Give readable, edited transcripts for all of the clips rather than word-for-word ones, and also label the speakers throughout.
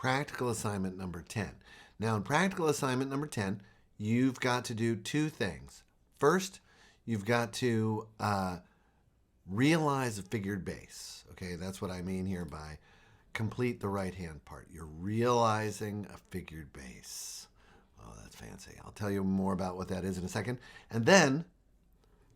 Speaker 1: practical assignment number 10. Now, in practical assignment number 10, you've got to do two things. First, you've got to realize a figured base. Okay, that's what I mean here by complete the right-hand part. You're realizing a figured base. Oh, that's fancy. I'll tell you more about what that is in a second. And then,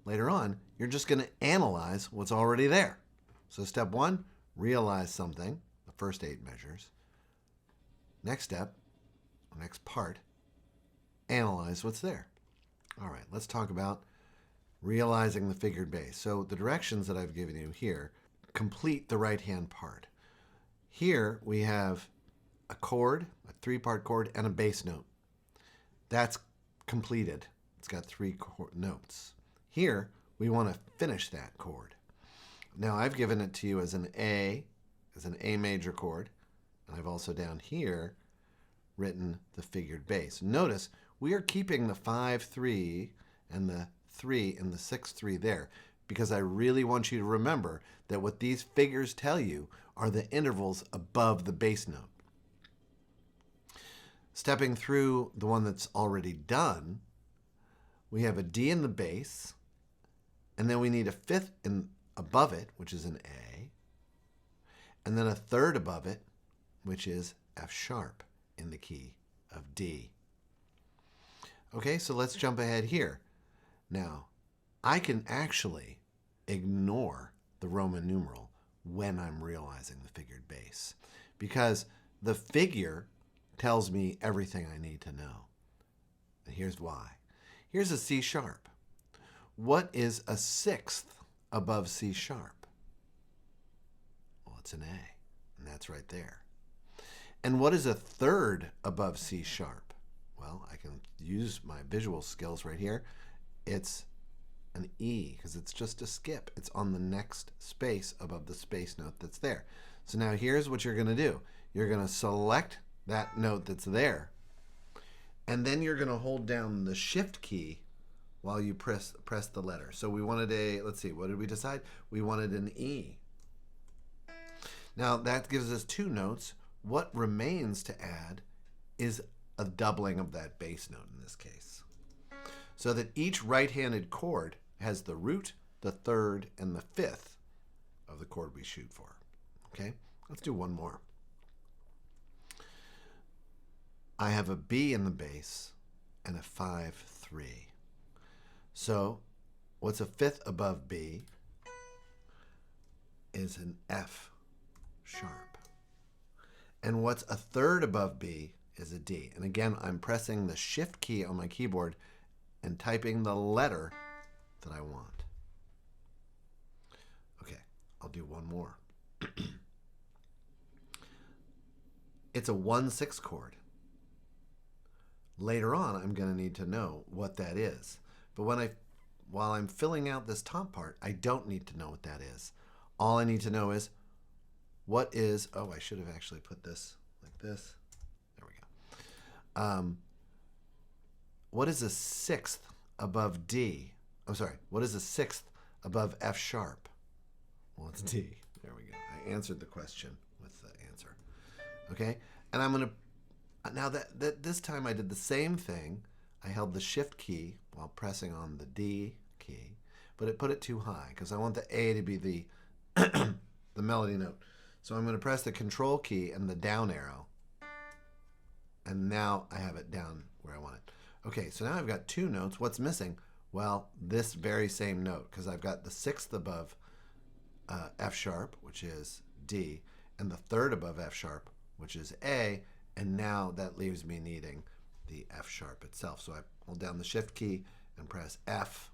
Speaker 1: later on, you're just going to analyze what's already there. So step one, realize something, the first 8 measures. Next step, next part, analyze what's there. All right, let's talk about realizing the figured base. So the directions that I've given you here complete the right-hand part. Here we have a chord, a 3-part chord, and a bass note. That's completed. It's got 3 notes. Here we want to finish that chord. Now I've given it to you as an A major chord, and I've also down here written the figured bass. Notice we are keeping the 5-3 and the 3 and the 6-3 there because I really want you to remember that what these figures tell you are the intervals above the bass note. Stepping through the one that's already done, we have a D in the bass, and then we need a 5th above it, which is an A, and then a 3rd above it, which is F sharp in the key of D. Okay, so let's jump ahead here. Now, I can actually ignore the Roman numeral when I'm realizing the figured bass because the figure tells me everything I need to know. And here's why. Here's a C sharp. What is a 6th above C sharp? Well, it's an A, and that's right there. And what is a 3rd above C sharp? Well, I can use my visual skills right here. It's an E because it's just a skip. It's on the next space above the space note that's there. So now here's what you're going to do. You're going to select that note that's there, and then you're going to hold down the shift key while you press the letter. So we wanted a, let's see, what did we decide? We wanted an E. Now that gives us 2 notes. What remains to add is a doubling of that bass note in this case, so that each right-handed chord has the root, the 3rd, and the 5th of the chord we shoot for. Okay, let's do one more. I have a B in the bass and a 5-3. So what's a 5th above B is an F sharp. And what's a 3rd above B is a D. And again, I'm pressing the shift key on my keyboard and typing the letter that I want. Okay, I'll do one more. It's a 1-6 chord. Later on, I'm going to need to know what that is. But while I'm filling out this top part, I don't need to know what that is. All I need to know is what is, oh, I should have actually put this like this. There we go. What is a 6th above D? I'm sorry, what is a 6th above F sharp? Well, it's D. There we go. I answered the question with the answer. Okay, and I'm going to, now that this time I did the same thing. I held the shift key while pressing on the D key, but it put it too high because I want the A to be the the melody note. So I'm going to press the control key and the down arrow, and now I have it down where I want it. Okay, so now I've got 2 notes. What's missing? Well, this very same note, because I've got the 6th above F sharp, which is D, and the 3rd above F sharp, which is A, and now that leaves me needing the F sharp itself. So I hold down the shift key and press F,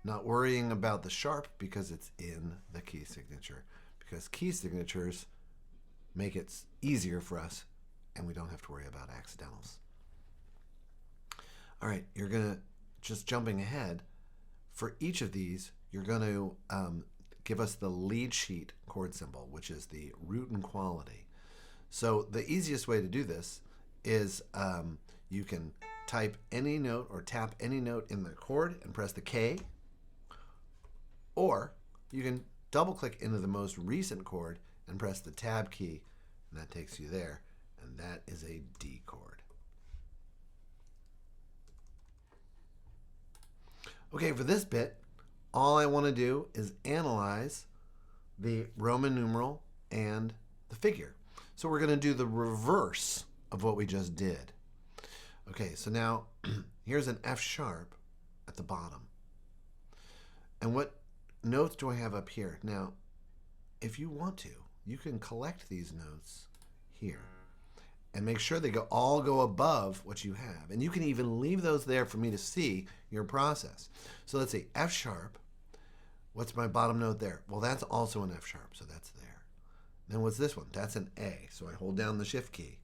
Speaker 1: not worrying about the sharp because it's in the key signature, because key signatures make it easier for us and we don't have to worry about accidentals. All right, you're going to, just jumping ahead, for each of these, you're going to give us the lead sheet chord symbol, which is the root and quality. So the easiest way to do this is you can type any note or tap any note in the chord and press the K, or you can double click into the most recent chord and press the tab key, and that takes you there. and that is a D chord. Okay, for this bit, all I want to do is analyze the Roman numeral and the figure. So we're going to do the reverse of what we just did. Okay, so now here's an F sharp at the bottom. And what notes do I have up here? Now, if you want to, you can collect these notes here and make sure they all go above what you have. And you can even leave those there for me to see your process. So let's see, F sharp. What's my bottom note there? Well, that's also an F sharp, so that's there. Then what's this one? That's an A, so I hold down the shift key.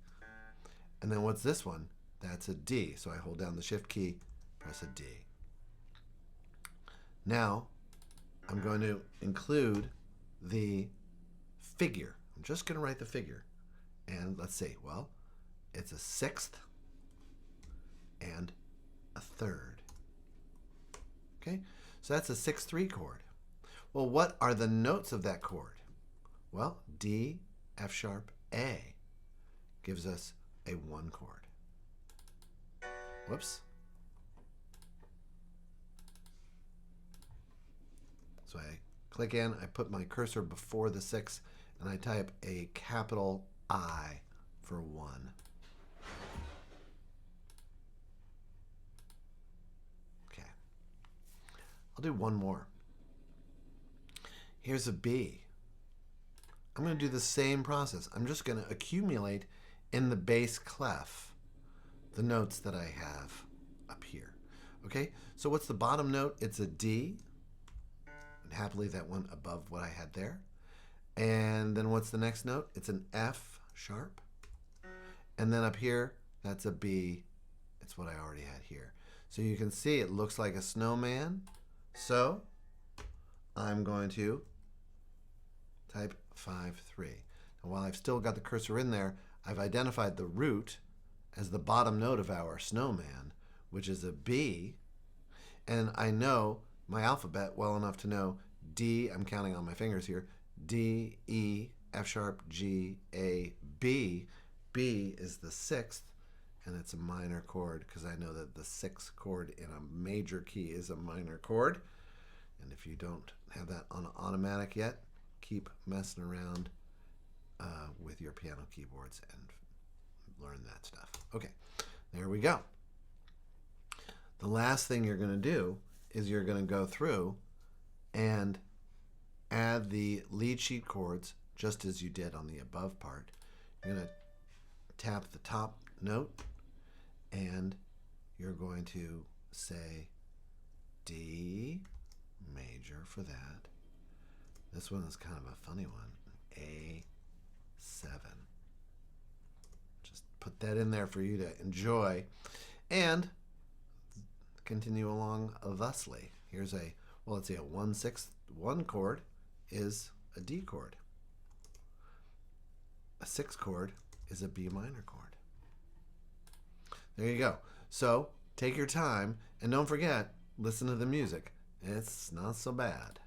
Speaker 1: And then what's this one? That's a D, so I hold down the shift key, press a D. Now, I'm going to include the figure. I'm just going to write the figure. And let's see, well, it's a sixth and a third. Okay, so that's a 6/3 chord. Well, what are the notes of that chord? Well, D, F sharp, A gives us a 1 chord. Whoops. So I click in, I put my cursor before the 6, and I type a capital I for 1. Okay. I'll do one more. Here's a B. I'm going to do the same process. I'm just going to accumulate in the bass clef the notes that I have up here. Okay, so what's the bottom note? It's a D. And happily that went above what I had there. And then what's the next note? It's an F sharp. And then up here, that's a B. It's what I already had here. So you can see it looks like a snowman. So I'm going to type 5/3. And while I've still got the cursor in there, I've identified the root as the bottom note of our snowman, which is a B. And I know my alphabet well enough to know D, I'm counting on my fingers here, D, E, F sharp, G, A, B. B is the 6th, and it's a minor chord because I know that the 6th chord in a major key is a minor chord. And if you don't have that on automatic yet, keep messing around with your piano keyboards and learn that stuff. Okay, there we go. The last thing you're going to do is you're going to go through and add the lead sheet chords just as you did on the above part. You're going to tap the top note and you're going to say D major for that. This one is kind of a funny one. A7. Just put that in there for you to enjoy and continue along thusly. Here's a, well, let's see, a 1/6 1 chord is a D chord. A 6 chord is a B minor chord. There you go. So take your time and don't forget, listen to the music. It's not so bad.